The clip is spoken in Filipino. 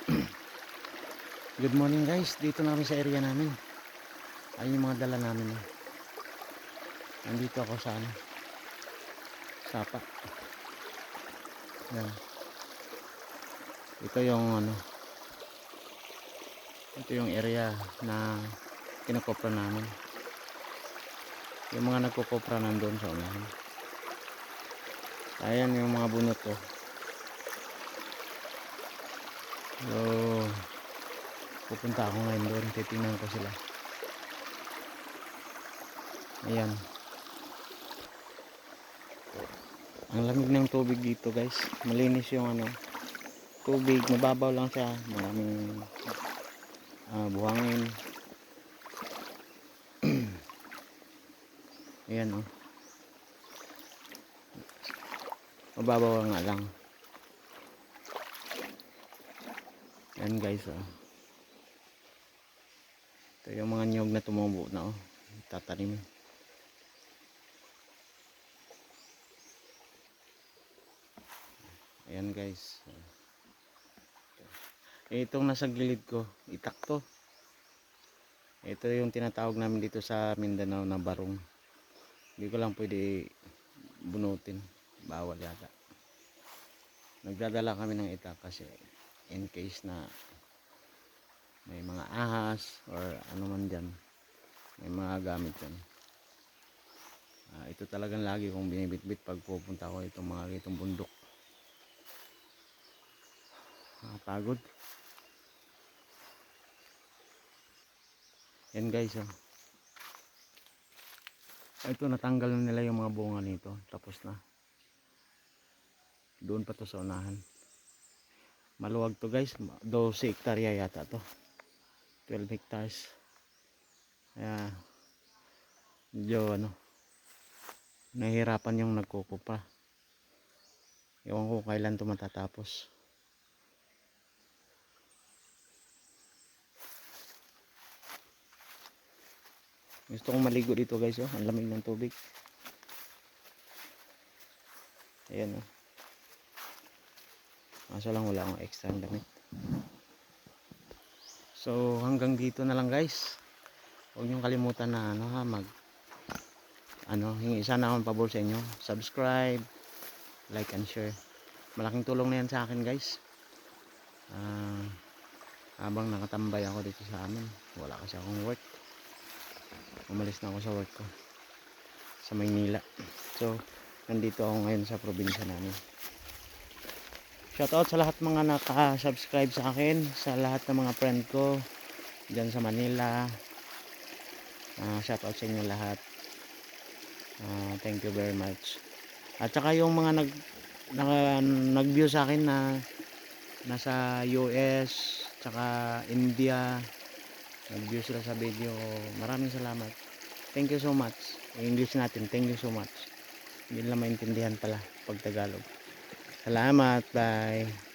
Good morning guys, dito na kami sa area namin. Ayun yung mga dala namin. Nandito ako sa Sapa. Yan. Ito yung ito yung area na kinakopra namin. Yung mga nagkokopra nandun sa unahan. Ayan yung mga bunot ko. So, pupunta ako ngayon doon, titingnan ko sila. Ayan. Ang lamig ng tubig dito guys. Malinis yung tubig, mababaw lang siya. Maraming buhangin. Ayan oh. Mababaw nga lang. Ayan guys oh. Ito yung mga nyog na tumubo na oh. Tatanim. Ayan guys. Itong nasa gilid ko, itak to. Ito yung tinatawag namin dito sa Mindanao na barong. Hindi ko lang pwede bunutin. Bawal yata. Nagdadala kami ng itak kasi in case na may mga ahas or ano man dyan. May mga gamit dyan. Ito talagang lagi kong binibitbit pag pupunta ko itong mga itong bundok. Pagod. Yan guys oh. Ito natanggal na nila yung mga bunga nito. Tapos na. Doon pa to sa unahan. Maluwag to guys. 12 hektarya yata to. 12 hectares. Kaya medyo nahihirapan yung nagkukupra. Ewan ko kailan to matatapos. Gusto kong maligo dito guys oh. Ang lamig ng tubig. Ayan oh. Kaso lang wala akong extra damit. So hanggang dito na lang guys. Huwag niyong kalimutan na hingi sana akong pabor sa inyo. Subscribe, like and share. Malaking tulong na yan sa akin guys. Habang nakatambay ako dito sa amin, wala kasi akong work. Umalis na ako sa work ko sa Maynila. So nandito ako ngayon sa probinsya namin. Shoutout sa lahat mga naka-subscribe sa akin, sa lahat ng mga friend ko dyan sa Manila. Shoutout sa inyo lahat. Thank you very much. At saka yung mga nag-view sa akin na nasa US, tsaka India, nag-view sila sa video. Maraming salamat. Thank you so much. English natin, thank you so much. Hindi nila maintindihan pala pag Tagalog. Salamat, bye.